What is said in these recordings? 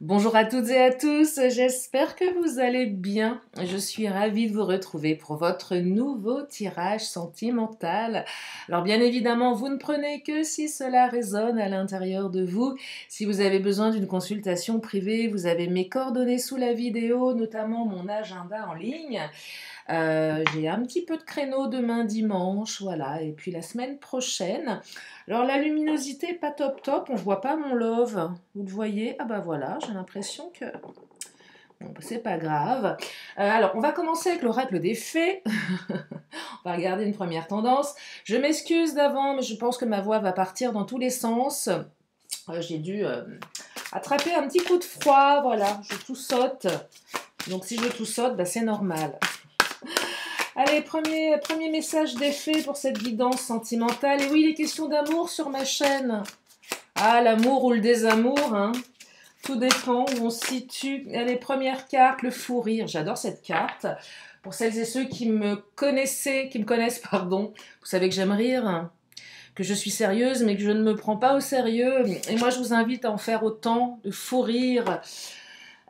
Bonjour à toutes et à tous, j'espère que vous allez bien. Je suis ravie de vous retrouver pour votre nouveau tirage sentimental. Alors bien évidemment, vous ne prenez que si cela résonne à l'intérieur de vous. Si vous avez besoin d'une consultation privée, vous avez mes coordonnées sous la vidéo, notamment mon agenda en ligne. J'ai un petit peu de créneau demain dimanche, voilà, et puis la semaine prochaine. Alors la luminosité pas top top, on voit pas mon love, vous le voyez? Ah bah voilà, j'ai l'impression que... Bon, bah, c'est pas grave. Alors on va commencer avec l'oracle des fées. On va regarder une première tendance. Je m'excuse d'avant, mais je pense que ma voix va partir dans tous les sens. J'ai dû attraper un petit coup de froid, voilà, je tout saute. Donc si je tout saute, bah, c'est normal. Allez, premier message d'effet pour cette guidance sentimentale. Et oui, les questions d'amour sur ma chaîne. Ah, l'amour ou le désamour, hein. Tout dépend où on se situe. Allez, première carte, le fou rire. J'adore cette carte. Pour celles et ceux qui me connaissent, pardon, vous savez que j'aime rire, hein, que je suis sérieuse, mais que je ne me prends pas au sérieux. Et moi, je vous invite à en faire autant de fou rire.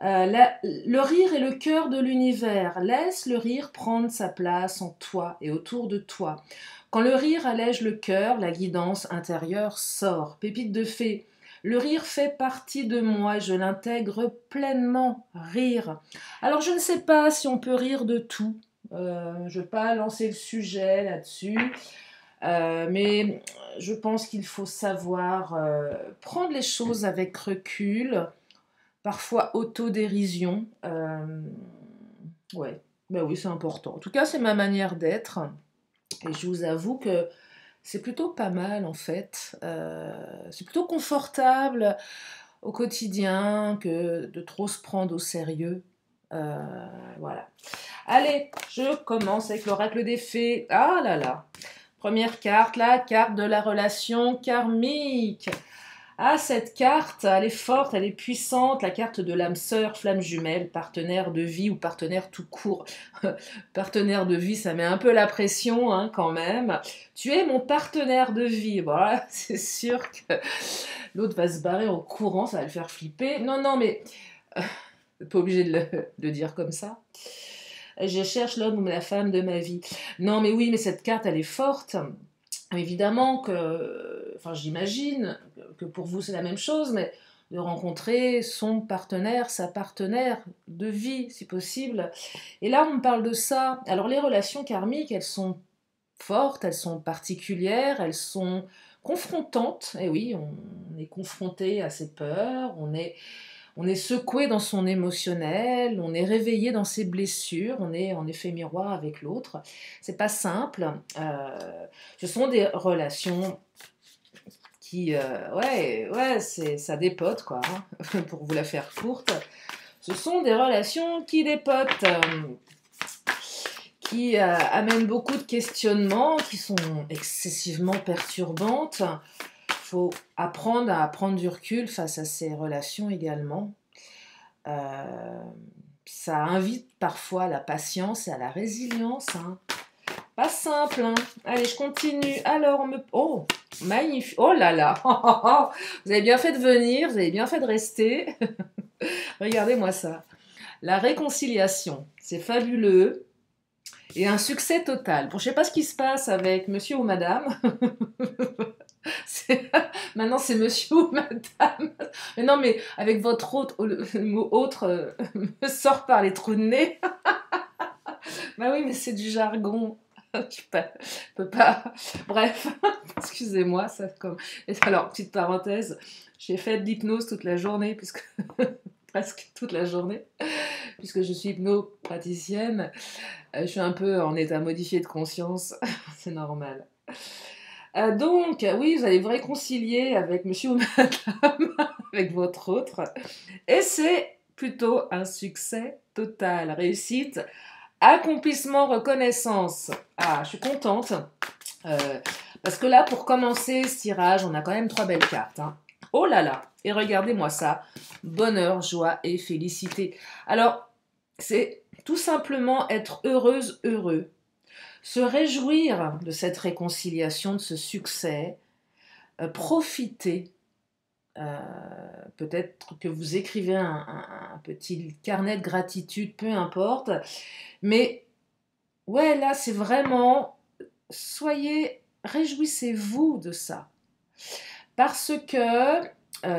Le rire est le cœur de l'univers. Laisse le rire prendre sa place en toi et autour de toi. Quand le rire allège le cœur, la guidance intérieure sort. Pépite de fée. Le rire fait partie de moi et je l'intègre pleinement. Rire. Alors je ne sais pas si on peut rire de tout. Je ne vais pas lancer le sujet là-dessus. Mais je pense qu'il faut savoir prendre les choses avec recul, parfois autodérision. Ouais, ben oui, c'est important. En tout cas, c'est ma manière d'être. Et je vous avoue que c'est plutôt pas mal en fait. C'est plutôt confortable au quotidien que de trop se prendre au sérieux. Voilà. Allez, je commence avec l'oracle des fées. Ah là là. Première carte, la carte de la relation karmique. Ah, cette carte, elle est forte, elle est puissante, la carte de l'âme sœur, flamme jumelle, partenaire de vie ou partenaire tout court. Partenaire de vie, ça met un peu la pression hein, quand même. Tu es mon partenaire de vie. Voilà, c'est sûr que l'autre va se barrer en courant, ça va le faire flipper. Non, non, mais pas obligé de le dire comme ça. Je cherche l'homme ou la femme de ma vie. Non, mais oui, mais cette carte, elle est forte. Évidemment que, enfin j'imagine que pour vous c'est la même chose, mais de rencontrer son partenaire, sa partenaire de vie si possible. Et là on me parle de ça. Alors les relations karmiques, elles sont fortes, elles sont particulières, elles sont confrontantes. Et oui, on est confronté à ses peurs, on est secoué dans son émotionnel, on est réveillé dans ses blessures, on est en effet miroir avec l'autre. C'est pas simple. Ce sont des relations qui, ouais, ça dépote quoi, hein, pour vous la faire courte. Ce sont des relations qui dépotent, qui amènent beaucoup de questionnements, qui sont excessivement perturbantes. Il faut apprendre à prendre du recul face à ces relations également. Euh, Ça invite parfois à la patience et à la résilience. Hein. Pas simple. Hein. Allez, je continue. Alors, on me... Oh, magnifique. Oh là là. Vous avez bien fait de venir, vous avez bien fait de rester. Regardez-moi ça. La réconciliation, c'est fabuleux. Et un succès total. Bon, je ne sais pas ce qui se passe avec monsieur ou madame. Maintenant, c'est monsieur ou madame. Mais non, mais avec votre autre, le mot autre me sort par les trous de nez. Bah oui, mais c'est du jargon. Je peux pas. Bref, excusez-moi. Ça comme. Et alors, petite parenthèse, j'ai fait de l'hypnose toute la journée, puisque presque toute la journée, puisque je suis hypnopraticienne. Je suis un peu en état modifié de conscience, c'est normal. Donc, oui, vous allez vous réconcilier avec monsieur ou madame, avec votre autre, et c'est plutôt un succès total. Réussite, accomplissement, reconnaissance. Ah, je suis contente, euh, parce que là, pour commencer ce tirage, on a quand même 3 belles cartes. Hein. Oh là là, et regardez-moi ça, bonheur, joie et félicité. Alors, c'est tout simplement être heureuse, heureux. Se réjouir de cette réconciliation, de ce succès, profiter Peut-être que vous écrivez un petit carnet de gratitude, peu importe. Mais ouais, là, c'est vraiment, réjouissez-vous de ça. Parce que, je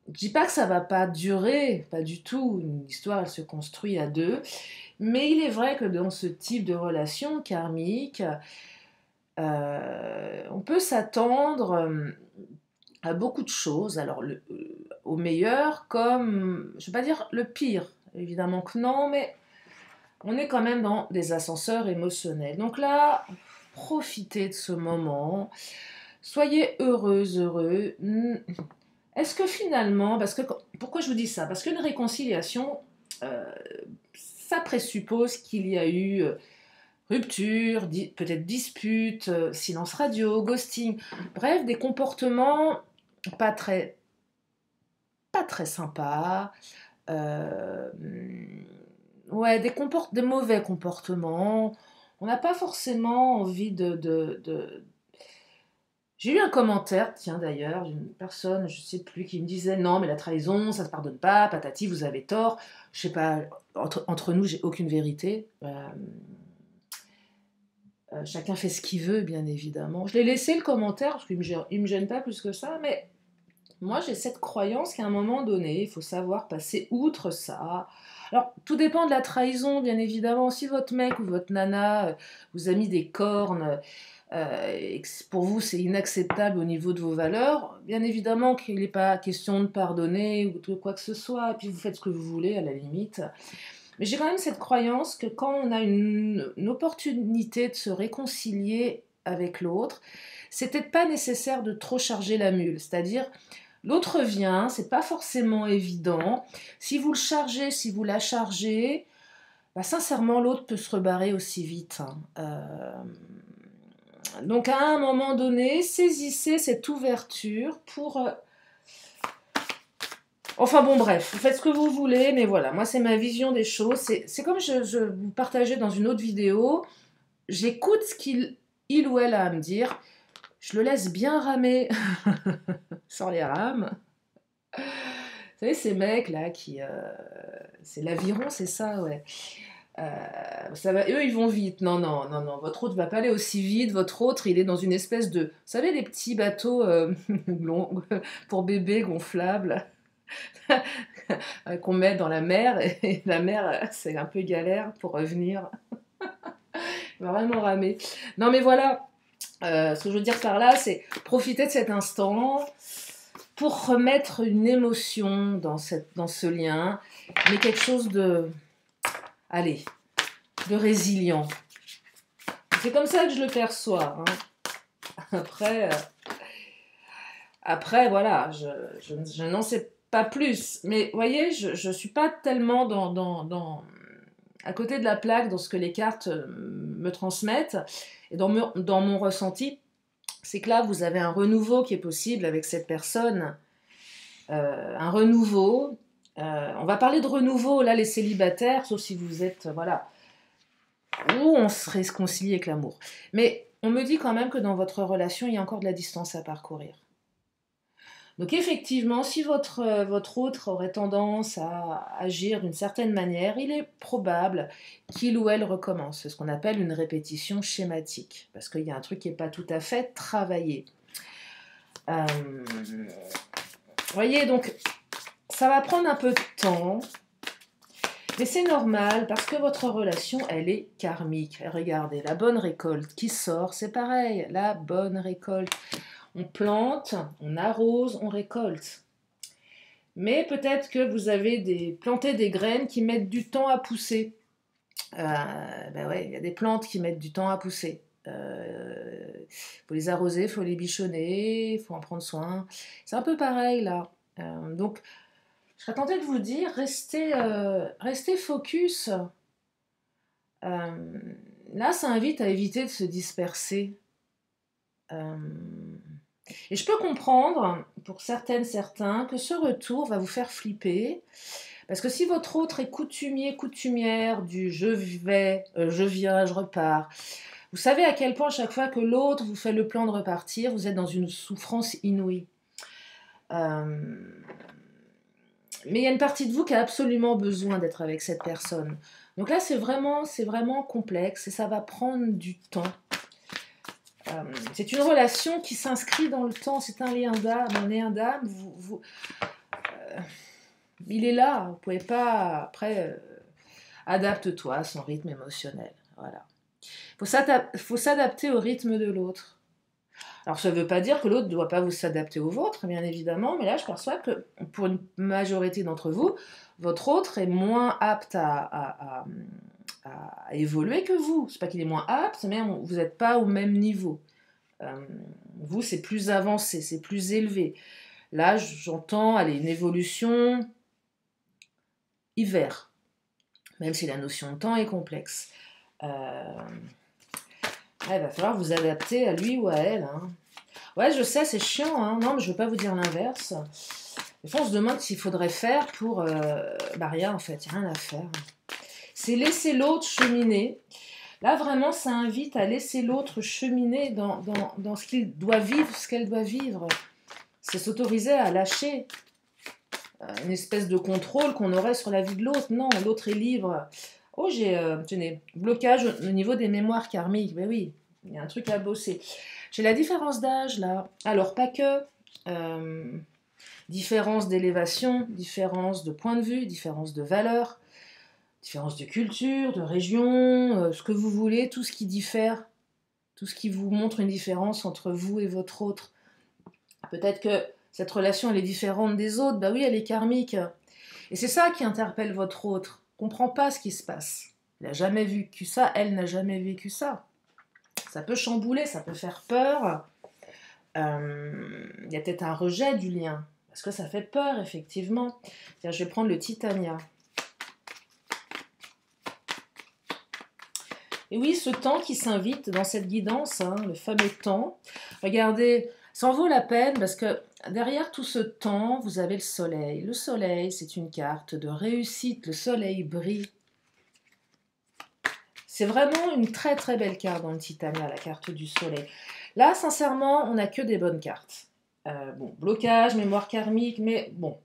dis pas que ça va pas durer, pas du tout. Une histoire, elle se construit à deux. Mais il est vrai que dans ce type de relation karmique, on peut s'attendre à beaucoup de choses. Alors, au meilleur, comme, je ne vais pas dire le pire, évidemment que non, mais on est quand même dans des ascenseurs émotionnels. Donc là, profitez de ce moment, soyez heureuse, heureux. Est-ce que finalement, pourquoi je vous dis ça? Parce qu'une réconciliation, euh, ça présuppose qu'il y a eu rupture, peut-être dispute, silence radio, ghosting, bref, des comportements pas très, pas très sympas, euh, ouais, des mauvais comportements. On n'a pas forcément envie J'ai eu un commentaire, tiens d'ailleurs, d'une personne, je sais plus, qui me disait non, mais la trahison, ça se pardonne pas, patati, vous avez tort. Je sais pas, entre nous, j'ai aucune vérité. Chacun fait ce qu'il veut, bien évidemment. Je l'ai laissé le commentaire, parce qu'il me gêne pas plus que ça, mais moi j'ai cette croyance qu'à un moment donné, il faut savoir passer outre ça. Alors, tout dépend de la trahison, bien évidemment. Si votre mec ou votre nana vous a mis des cornes, et que pour vous c'est inacceptable au niveau de vos valeurs, bien évidemment qu'il n'est pas question de pardonner ou de quoi que ce soit, et puis vous faites ce que vous voulez à la limite. Mais j'ai quand même cette croyance que quand on a une opportunité de se réconcilier avec l'autre, c'est peut-être pas nécessaire de trop charger la mule. C'est-à-dire, l'autre vient, c'est pas forcément évident. Si vous le chargez, si vous la chargez, bah, sincèrement, l'autre peut se rebarrer aussi vite, hein. Donc à un moment donné, saisissez cette ouverture pour enfin bon, bref, vous faites ce que vous voulez, mais voilà, moi c'est ma vision des choses. C'est comme je vous partageais dans une autre vidéo, j'écoute ce il ou elle a à me dire, je le laisse bien ramer sans les rames. Vous savez, ces mecs là qui... c'est l'aviron, c'est ça, ouais. Ça va, eux, ils vont vite. Non, non, non, non. Votre autre va pas aller aussi vite. Votre autre, il est dans une espèce de... Vous savez, les petits bateaux pour bébés gonflables qu'on met dans la mer. Et la mer, c'est un peu galère pour revenir. Il va vraiment ramer. Non, mais voilà. Ce que je veux dire par là, c'est profiter de cet instant pour remettre une émotion dans ce lien, mais quelque chose de... Allez, de résilient. C'est comme ça que je le perçois. Hein. Après, voilà, je n'en sais pas plus. Mais vous voyez, je ne suis pas tellement à côté de la plaque dans ce que les cartes me transmettent. Et dans mon ressenti, c'est que là, vous avez un renouveau qui est possible avec cette personne. Un renouveau. On va parler de renouveau, là, les célibataires, sauf si vous êtes... voilà. Ou on se réconcilie avec l'amour. Mais on me dit quand même que dans votre relation, il y a encore de la distance à parcourir. Donc effectivement, si votre autre aurait tendance à agir d'une certaine manière, il est probable qu'il ou elle recommence. C'est ce qu'on appelle une répétition schématique, parce qu'il y a un truc qui n'est pas tout à fait travaillé. Voyez, donc ça va prendre un peu de temps. Mais c'est normal parce que votre relation, elle est karmique. Regardez, la bonne récolte qui sort, c'est pareil, la bonne récolte. On plante, on arrose, on récolte. Mais peut-être que vous avez planté des graines qui mettent du temps à pousser. Ben ouais, il y a des plantes qui mettent du temps à pousser. Faut les arroser, faut les bichonner, faut en prendre soin. C'est un peu pareil là. Donc, je serais tentée de vous dire, restez focus. Là, ça invite à éviter de se disperser. Et je peux comprendre, pour certaines, certains, que ce retour va vous faire flipper. Parce que si votre autre est coutumière du je vais, je viens, je repars, Vous savez à quel point chaque fois que l'autre vous fait le plan de repartir, vous êtes dans une souffrance inouïe. Euh, mais il y a une partie de vous qui a absolument besoin d'être avec cette personne. Donc là, c'est vraiment complexe et ça va prendre du temps. C'est une relation qui s'inscrit dans le temps, c'est un lien d'âme. Un lien d'âme, il est là, vous ne pouvez pas, après, adapte-toi à son rythme émotionnel. Voilà. Il faut s'adapter au rythme de l'autre. Alors ça ne veut pas dire que l'autre ne doit pas vous s'adapter au vôtre, bien évidemment, mais là je perçois que pour une majorité d'entre vous, votre autre est moins apte à évoluer que vous. C'est pas qu'il est moins apte, mais vous n'êtes pas au même niveau. Vous, c'est plus avancé, c'est plus élevé. Là, j'entends, allez, une évolution hiver, même si la notion de temps est complexe. Il va falloir vous adapter à lui ou à elle. Hein. Ouais, je sais, c'est chiant. Hein. Non, mais je ne veux pas vous dire l'inverse. Des fois, on se demande s'il faudrait faire pour... rien, en fait. Il n'y a rien à faire. C'est laisser l'autre cheminer. Là, vraiment, ça invite à laisser l'autre cheminer dans ce qu'il doit vivre, ce qu'elle doit vivre. C'est s'autoriser à lâcher une espèce de contrôle qu'on aurait sur la vie de l'autre. Non, l'autre est libre. Oh, tenez, blocage au niveau des mémoires karmiques. Ben oui, il y a un truc à bosser. J'ai la différence d'âge, là. Alors, pas que. Différence d'élévation, différence de point de vue, différence de valeur, différence de culture, de région, ce que vous voulez, tout ce qui diffère, tout ce qui vous montre une différence entre vous et votre autre. Peut-être que cette relation, elle est différente des autres. Bah oui, elle est karmique. Et c'est ça qui interpelle votre autre. Il ne comprend pas ce qui se passe. Il n'a jamais vécu ça, elle n'a jamais vécu ça. Ça peut chambouler, ça peut faire peur. Il y a peut-être un rejet du lien. Parce que ça fait peur, effectivement. Tiens, je vais prendre le Titania. Et oui, ce temps qui s'invite dans cette guidance, hein, le fameux temps. Regardez, ça en vaut la peine parce que derrière tout ce temps, vous avez le soleil. Le soleil, c'est une carte de réussite. Le soleil brille. C'est vraiment une très très belle carte dans le Titania, la carte du soleil. Là, sincèrement, on n'a que des bonnes cartes. Bon, blocage, mémoire karmique, mais bon.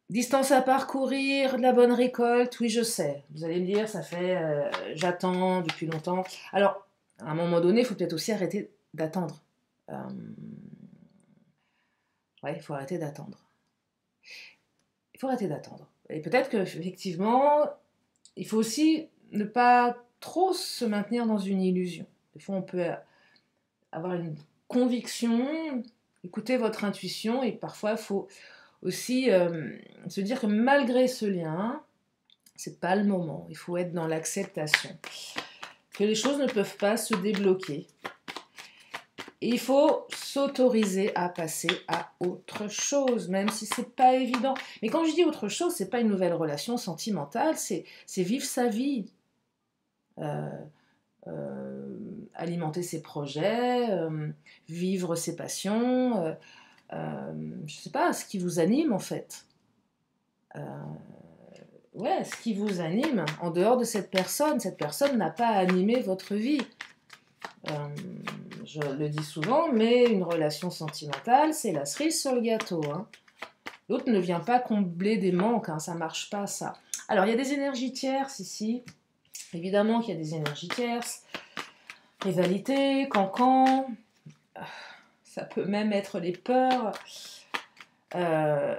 Distance à parcourir, de la bonne récolte, oui je sais. Vous allez me dire, ça fait, j'attends depuis longtemps. Alors, à un moment donné, il faut peut-être aussi arrêter d'attendre. Ouais, il faut arrêter d'attendre. Il faut arrêter d'attendre. Et peut-être qu'effectivement, il faut aussi ne pas trop se maintenir dans une illusion. Des fois, on peut avoir une conviction, écouter votre intuition, et parfois, il faut aussi se dire que malgré ce lien, c'est pas le moment. Il faut être dans l'acceptation. Que les choses ne peuvent pas se débloquer. Et il faut s'autoriser à passer à autre chose, même si c'est pas évident. Mais quand je dis autre chose, c'est pas une nouvelle relation sentimentale, c'est vivre sa vie. Alimenter ses projets, vivre ses passions, je sais pas, ce qui vous anime en fait. Ouais, ce qui vous anime en dehors de cette personne n'a pas animé votre vie. Je le dis souvent, mais une relation sentimentale, c'est la cerise sur le gâteau. Hein. L'autre ne vient pas combler des manques, hein, ça marche pas ça. Alors il y a des énergies tierces ici, évidemment qu'il y a des énergies tierces, rivalité, cancan, ça peut même être les peurs. Ah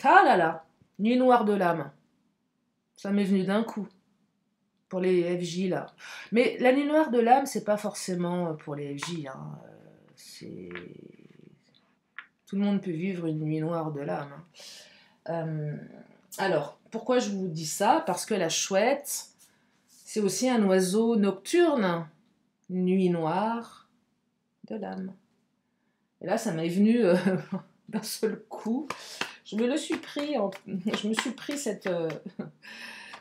là là, nuit noire de l'âme. Ça m'est venu d'un coup. Pour les FJ là. Mais la nuit noire de l'âme, c'est pas forcément pour les FJ. Hein. Tout le monde peut vivre une nuit noire de l'âme. Hein. Alors, pourquoi je vous dis ça? Parce que la chouette, c'est aussi un oiseau nocturne. Nuit noire de l'âme. Et là, ça m'est venu d'un seul coup. Je me suis pris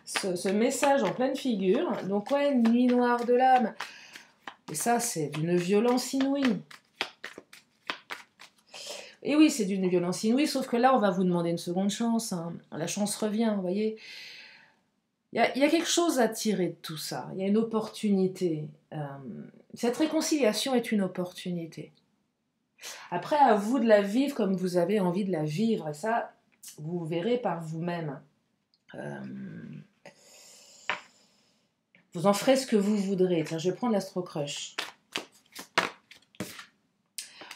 ce message en pleine figure. Donc ouais, une nuit noire de l'âme. Et ça, c'est d'une violence inouïe. Et oui, c'est d'une violence inouïe, sauf que là, on va vous demander une seconde chance. Hein. La chance revient, vous voyez. il y a quelque chose à tirer de tout ça. Il y a une opportunité. Cette réconciliation est une opportunité. Après, à vous de la vivre comme vous avez envie de la vivre. Et ça, vous verrez par vous-même. Euh, vous en ferez ce que vous voudrez. Tiens, je vais prendre l'Astro-Crush.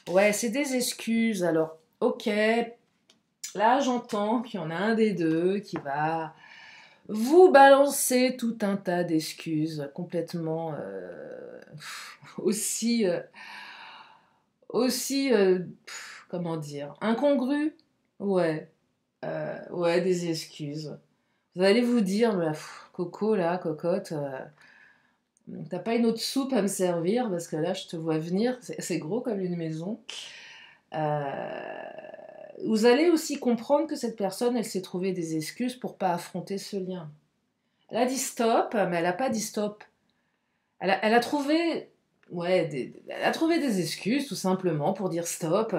Ouais, c'est des excuses. Alors, ok, là j'entends qu'il y en a un des deux qui va vous balancer tout un tas d'excuses complètement aussi, comment dire, incongrues. Ouais, ouais, des excuses. Vous allez vous dire, bah, Coco, là, cocotte, t'as pas une autre soupe à me servir parce que là, je te vois venir, c'est gros comme une maison. Euh, Vous allez aussi comprendre que cette personne, elle s'est trouvé des excuses pour pas affronter ce lien. Elle a dit stop, mais elle a pas dit stop. Elle a trouvé, ouais, elle a trouvé des excuses tout simplement pour dire stop.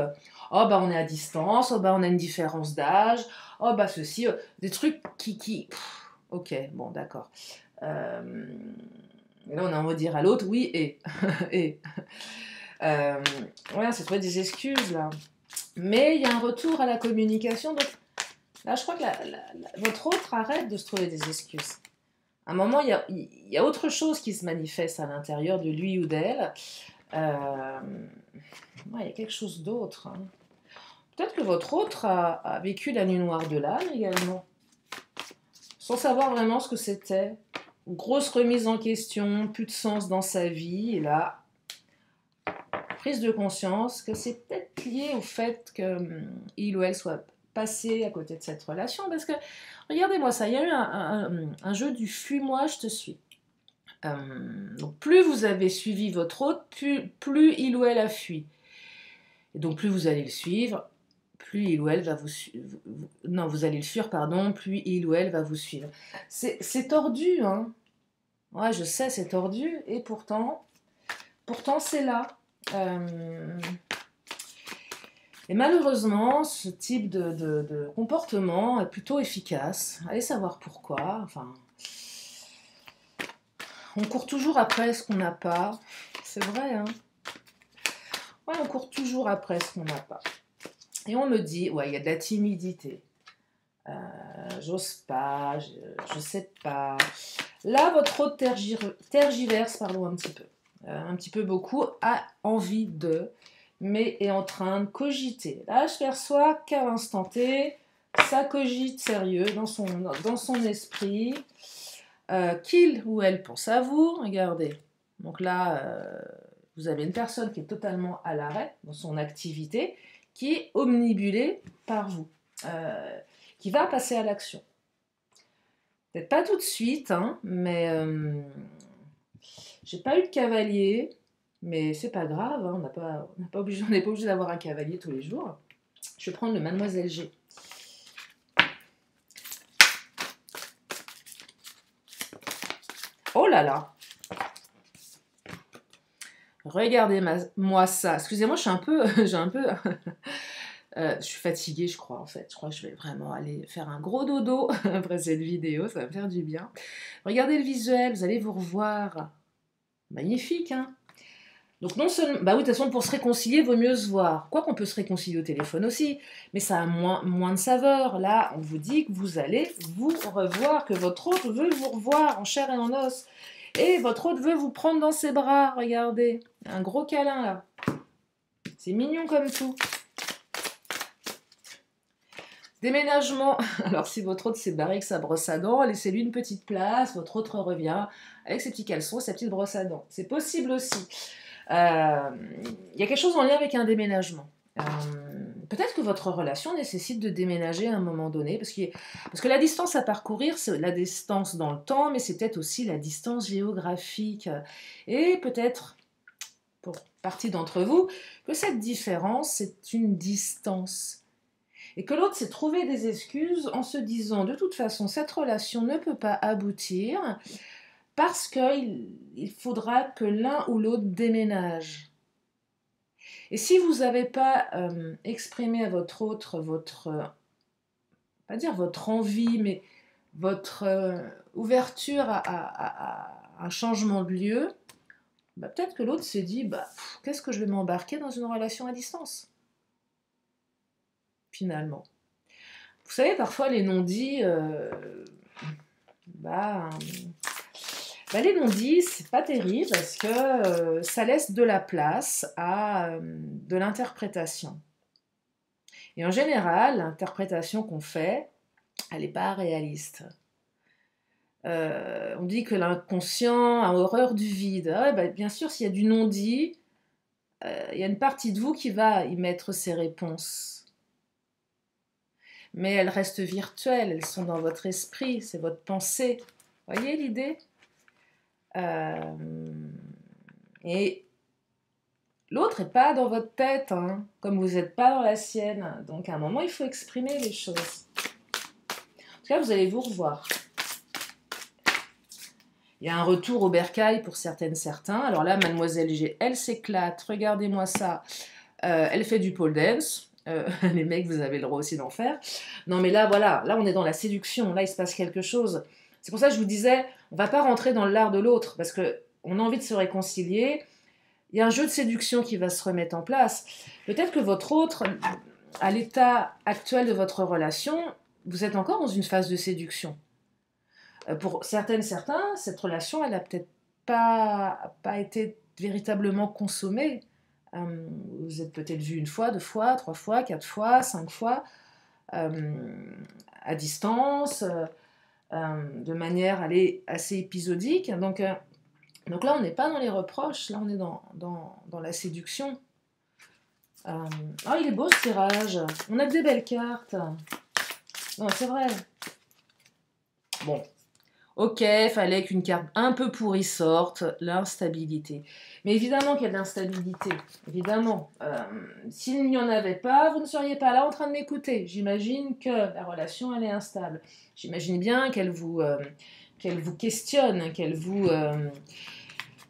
Oh bah on est à distance, oh bah on a une différence d'âge, oh bah ceci, des trucs ok, bon d'accord. Et là on a envie de dire à l'autre oui et. Ouais, on s'est trouvé des excuses là. Mais il y a un retour à la communication. Donc là, je crois que votre autre arrête de se trouver des excuses. À un moment, il y a autre chose qui se manifeste à l'intérieur de lui ou d'elle. Ouais, il y a quelque chose d'autre. Hein. Peut-être que votre autre a vécu la nuit noire de l'âme également, sans savoir vraiment ce que c'était. Grosse remise en question, plus de sens dans sa vie, et là, prise de conscience que c'est peut-être lié au fait qu'il ou elle soit passé à côté de cette relation. Parce que, regardez-moi ça, il y a eu un jeu du fuis-moi, je te suis. Donc plus vous avez suivi votre hôte, plus il ou elle a fui. Et donc plus vous allez le suivre, plus il ou elle va vous suivre. Non, vous allez le fuir, pardon, plus il ou elle va vous suivre. C'est tordu, hein. Ouais, je sais, c'est tordu, et pourtant c'est là. Et malheureusement, ce type de comportement est plutôt efficace. Allez savoir pourquoi. Enfin, on court toujours après ce qu'on n'a pas. C'est vrai, hein. Ouais, on court toujours après ce qu'on n'a pas. Et on me dit, ouais, il y a de la timidité. J'ose pas, je sais pas. Là, votre autre tergiverse, pardon, un petit peu beaucoup, a envie de, mais est en train de cogiter. Là, je perçois qu'à l'instant T, ça cogite sérieux dans son esprit, qu'il ou elle pense à vous. Regardez. Donc là, vous avez une personne qui est totalement à l'arrêt dans son activité, qui est omnibulée par vous, qui va passer à l'action. Peut-être pas tout de suite, hein, mais j'ai pas eu de cavalier, mais c'est pas grave, hein, on n'est pas obligé d'avoir un cavalier tous les jours. Je vais prendre le Mademoiselle G. Oh là là! Regardez-moi ça. Excusez-moi, je suis fatiguée, je crois, en fait. Je crois que je vais vraiment aller faire un gros dodo après cette vidéo, ça va me faire du bien. Regardez le visuel, vous allez vous revoir. Magnifique, hein? Donc non seulement... Bah oui, de toute façon, pour se réconcilier, il vaut mieux se voir. Quoi qu'on peut se réconcilier au téléphone aussi, mais ça a moins de saveur. Là, on vous dit que vous allez vous revoir, que votre autre veut vous revoir en chair et en os. Et votre autre veut vous prendre dans ses bras, regardez. Un gros câlin, là. C'est mignon comme tout. Déménagement. Alors, si votre autre s'est barré avec sa brosse à dents, laissez-lui une petite place. Votre autre revient avec ses petits caleçons, sa petite brosse à dents. C'est possible aussi. Il y a quelque chose en lien avec un déménagement. Peut-être que votre relation nécessite de déménager à un moment donné, parce que la distance à parcourir, c'est la distance dans le temps, mais c'est peut-être aussi la distance géographique. Et peut-être, pour partie d'entre vous, que cette différence, c'est une distance. Et que l'autre s'est trouvé des excuses en se disant, de toute façon, cette relation ne peut pas aboutir, parce qu'il faudra que l'un ou l'autre déménage. Et si vous n'avez pas exprimé à votre autre pas dire votre envie, mais votre ouverture à un changement de lieu, bah, peut-être que l'autre s'est dit, bah, qu'est-ce que je vais m'embarquer dans une relation à distance, finalement. Vous savez, parfois les non-dits, bah, les non-dits, c'est pas terrible parce que ça laisse de la place à de l'interprétation. Et en général, l'interprétation qu'on fait, elle n'est pas réaliste. On dit que l'inconscient a horreur du vide. Ah ouais, bah, bien sûr, s'il y a du non-dit, il y a une partie de vous qui va y mettre ses réponses. Mais elles restent virtuelles, elles sont dans votre esprit, c'est votre pensée. Voyez l'idée? Et l'autre n'est pas dans votre tête, hein, comme vous n'êtes pas dans la sienne. Donc à un moment, il faut exprimer les choses. En tout cas, vous allez vous revoir. Il y a un retour au bercail pour certaines, certains. Alors là, Mademoiselle G, elle s'éclate. Regardez-moi ça. Elle fait du pole dance. Les mecs, vous avez le droit aussi d'en faire. Non, mais là, voilà. Là, on est dans la séduction. Là, il se passe quelque chose. C'est pour ça que je vous disais, on ne va pas rentrer dans l'art de l'autre parce qu'on a envie de se réconcilier. Il y a un jeu de séduction qui va se remettre en place. Peut-être que votre autre, à l'état actuel de votre relation, vous êtes encore dans une phase de séduction. Pour certaines, certains, cette relation, elle n'a peut-être pas été véritablement consommée. Vous êtes peut-être vu une fois, 2 fois, 3 fois, 4 fois, 5 fois, à distance, de manière assez épisodique. Donc là, on n'est pas dans les reproches, là, on est dans la séduction. Oh, il est beau ce tirage. On a que des belles cartes. Non, c'est vrai. Bon. Ok, fallait qu'une carte un peu pourrie sorte, l'instabilité. Mais évidemment qu'il y a de l'instabilité, évidemment. S'il n'y en avait pas, vous ne seriez pas là en train de m'écouter. J'imagine que la relation, elle est instable. J'imagine bien qu'elle vous questionne, qu'elle vous...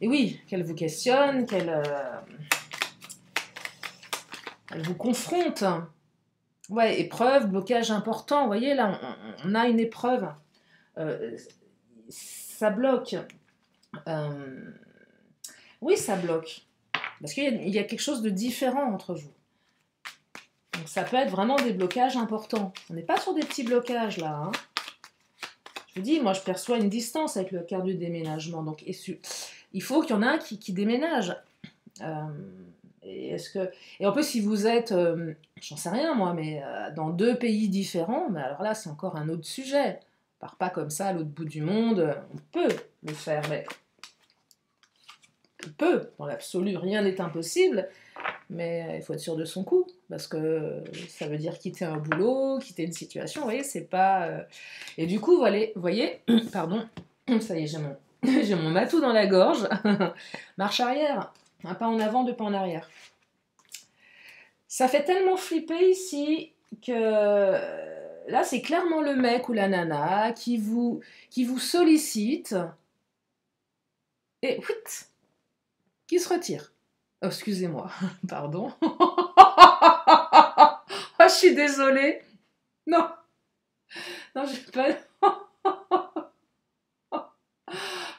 et oui, qu'elle vous questionne, qu'elle vous confronte. Ouais, épreuve, blocage important. Vous voyez, là, on a une épreuve. Ça bloque. Oui, ça bloque. Parce qu'il y a quelque chose de différent entre vous. Donc ça peut être vraiment des blocages importants. On n'est pas sur des petits blocages là. Hein. Je vous dis, moi je perçois une distance avec le carte du déménagement. Donc il faut qu'il y en ait un qui déménage. Et en plus, si vous êtes, j'en sais rien moi, mais dans 2 pays différents, mais alors là c'est encore un autre sujet. On part pas comme ça à l'autre bout du monde. On peut le faire, mais on peut. Dans l'absolu, rien n'est impossible. Mais il faut être sûr de son coup, parce que ça veut dire quitter un boulot, quitter une situation, vous voyez, c'est pas... Et du coup, vous voyez, pardon, ça y est, j'ai mon matou dans la gorge, marche arrière, un pas en avant, 2 pas en arrière. Ça fait tellement flipper ici que là, c'est clairement le mec ou la nana qui vous sollicite et qui se retire. Oh, excusez-moi, pardon. Oh, je suis désolée. Non, non, j'ai pas...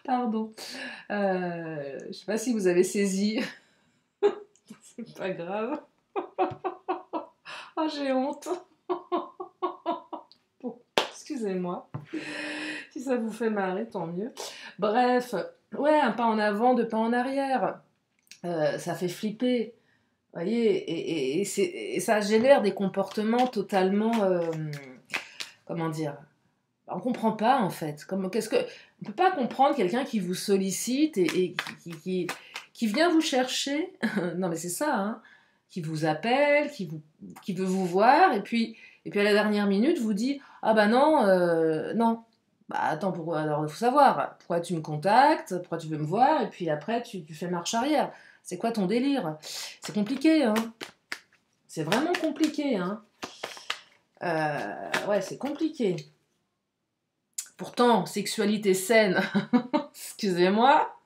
Pardon. Je sais pas si vous avez saisi. C'est pas grave. Oh, j'ai honte. Bon, excusez-moi. Si ça vous fait marrer, tant mieux. Bref, ouais, un pas en avant, 2 pas en arrière. Ça fait flipper. Vous voyez, et ça génère des comportements totalement... comment dire? On ne comprend pas, en fait. On ne peut pas comprendre quelqu'un qui vous sollicite et qui vient vous chercher. Non, mais c'est ça, hein. Qui vous appelle, qui veut vous voir, et puis à la dernière minute, vous dit « Ah bah non, non. Bah attends, pourquoi? Alors, il faut savoir. Pourquoi tu me contactes? Pourquoi tu veux me voir? Et puis après, tu fais marche arrière. C'est quoi ton délire? C'est compliqué, hein. C'est vraiment compliqué, hein. Ouais, c'est compliqué. Pourtant, sexualité saine, excusez-moi,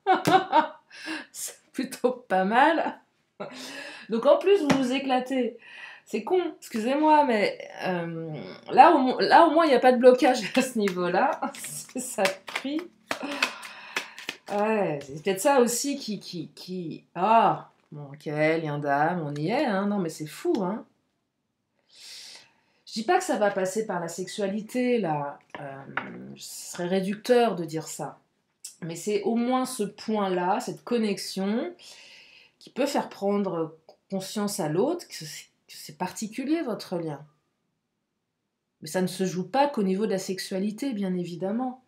c'est plutôt pas mal. Donc en plus, vous vous éclatez. C'est con, excusez-moi, mais là, au moins, il n'y a pas de blocage à ce niveau-là. Ça prie. Ouais, c'est peut-être ça aussi qui... Ah, bon, ok, lien d'âme, on y est, hein. Non, mais c'est fou, hein. Je dis pas que ça va passer par la sexualité, là. Ce serait réducteur de dire ça. Mais c'est au moins ce point-là, cette connexion, qui peut faire prendre conscience à l'autre que c'est particulier, votre lien. Mais ça ne se joue pas qu'au niveau de la sexualité, bien évidemment.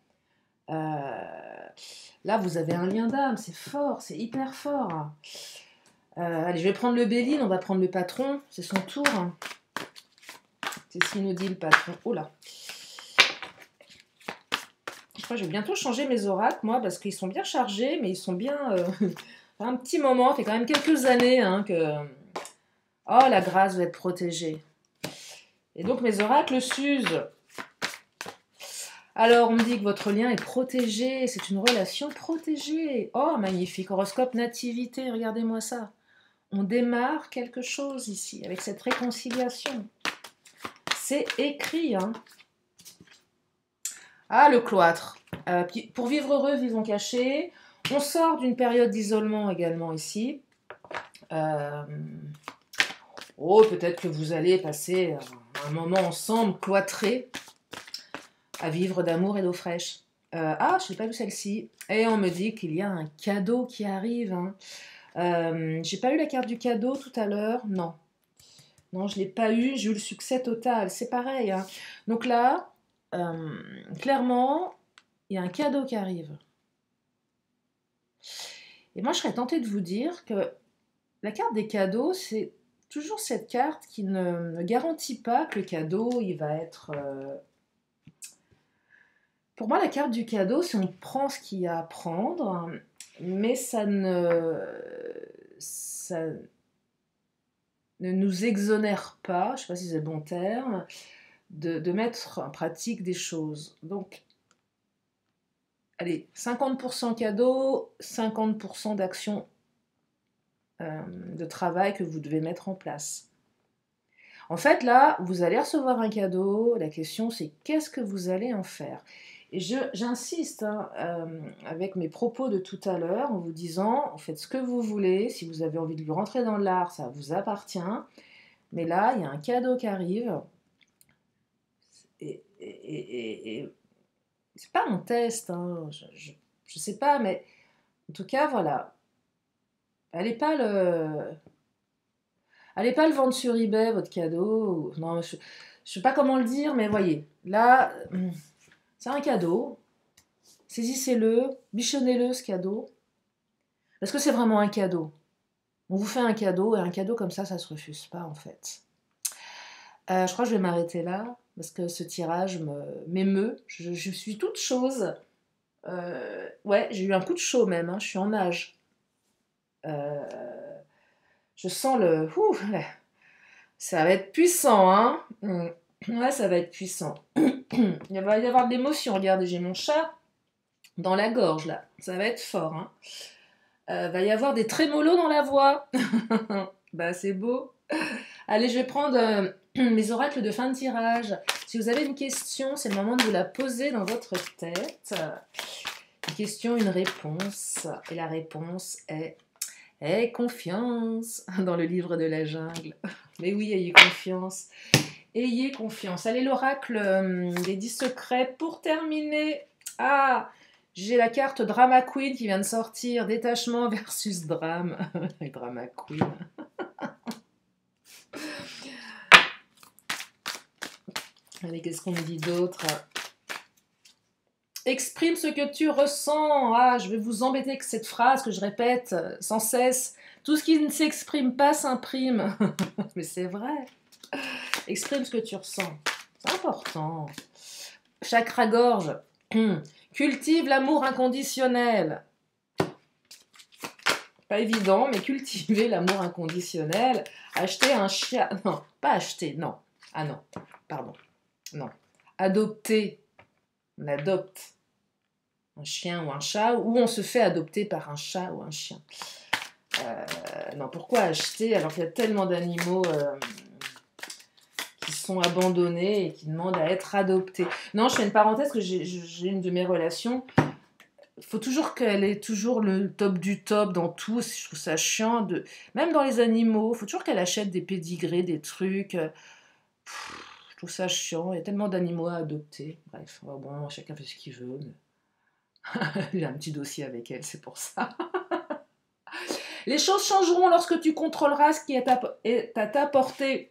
Là, vous avez un lien d'âme, c'est fort, c'est hyper fort. Allez, je vais prendre le Béline, on va prendre le patron, c'est son tour. C'est ce qu'il nous dit, le patron. Oh là. Je crois que je vais bientôt changer mes oracles, moi, parce qu'ils sont bien chargés, mais ils sont bien... un petit moment, ça fait quand même quelques années hein, que... Oh, la grâce va être protégée. Et donc, mes oracles s'usent. Alors, on me dit que votre lien est protégé, c'est une relation protégée. Oh, magnifique, horoscope nativité, regardez-moi ça. On démarre quelque chose ici, avec cette réconciliation. C'est écrit, hein. Ah, le cloître. Pour vivre heureux, vivons cachés. On sort d'une période d'isolement également ici. Oh, peut-être que vous allez passer un moment ensemble, cloîtrés, à vivre d'amour et d'eau fraîche. Ah, je n'ai pas vu celle-ci. Et on me dit qu'il y a un cadeau qui arrive. Hein. J'ai pas eu la carte du cadeau tout à l'heure. Non. Non, je ne l'ai pas eu. J'ai eu le succès total. C'est pareil. Hein. Donc là, clairement, il y a un cadeau qui arrive. Et moi, je serais tentée de vous dire que la carte des cadeaux, c'est toujours cette carte qui ne garantit pas que le cadeau, il va être... Pour moi, la carte du cadeau, c'est on prend ce qu'il y a à prendre, mais ça ne nous exonère pas, je ne sais pas si c'est le bon terme, de mettre en pratique des choses. Donc, allez, 50% cadeau, 50% d'action de travail que vous devez mettre en place. En fait, là, vous allez recevoir un cadeau. La question, c'est qu'est-ce que vous allez en faire? Et j'insiste hein, avec mes propos de tout à l'heure en vous disant, vous faites ce que vous voulez. Si vous avez envie de lui rentrer dans l'art, ça vous appartient. Mais là, il y a un cadeau qui arrive. Et c'est pas un test. Hein, je sais pas, mais en tout cas, voilà. Allez pas le vendre sur eBay, votre cadeau. Non, je sais pas comment le dire, mais voyez, là, c'est un cadeau. Saisissez-le, bichonnez-le, ce cadeau. Parce que c'est vraiment un cadeau. On vous fait un cadeau, et un cadeau comme ça se refuse pas, en fait. Je crois que je vais m'arrêter là, parce que ce tirage m'émeut. Je suis toute chose. Ouais, j'ai eu un coup de chaud même, hein, je suis en nage. Je sens le... ça va être puissant, hein. Ouais, ça va être puissant. Il va y avoir de l'émotion. Regardez, j'ai mon chat dans la gorge, là. Ça va être fort, hein. Va y avoir des trémolos dans la voix. Bah, c'est beau. Allez, je vais prendre mes oracles de fin de tirage. Si vous avez une question, c'est le moment de vous la poser dans votre tête. Une question, une réponse. Et la réponse est... Aie confiance dans le livre de la jungle. Mais oui, ayez confiance. Ayez confiance. Allez, l'oracle des 10 secrets pour terminer. Ah, j'ai la carte Drama Queen qui vient de sortir. Détachement versus drame. Drama Queen. Allez, qu'est-ce qu'on me dit d'autre? Exprime ce que tu ressens. Ah, je vais vous embêter avec cette phrase que je répète sans cesse. Tout ce qui ne s'exprime pas s'imprime. Mais c'est vrai. Exprime ce que tu ressens. C'est important. Chakra-gorge. Cultive l'amour inconditionnel. Pas évident, mais cultiver l'amour inconditionnel. Acheter un chien. Non, pas acheter, non. Ah non, pardon. Non. Adopter. On adopte un chien ou un chat, ou on se fait adopter par un chat ou un chien. Non, pourquoi acheter alors qu'il y a tellement d'animaux qui sont abandonnées et qui demandent à être adoptées. Non, je fais une parenthèse que j'ai une de mes relations. Il faut toujours qu'elle ait toujours le top du top dans tout. Je trouve ça chiant. Même dans les animaux, il faut toujours qu'elle achète des pédigrés, des trucs. Je trouve ça chiant. Il y a tellement d'animaux à adopter. Bref, bon, chacun fait ce qu'il veut. J'ai un petit dossier avec elle, c'est pour ça. Les choses changeront lorsque tu contrôleras ce qui est à ta portée.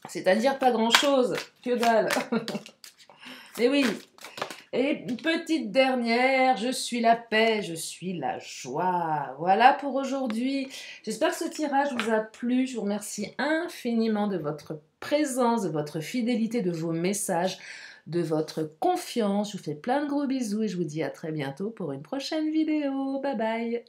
C'est-à-dire pas grand-chose. Que dalle. Mais oui. Et une petite dernière, je suis la paix, je suis la joie. Voilà pour aujourd'hui. J'espère que ce tirage vous a plu. Je vous remercie infiniment de votre présence, de votre fidélité, de vos messages, de votre confiance. Je vous fais plein de gros bisous et je vous dis à très bientôt pour une prochaine vidéo. Bye bye.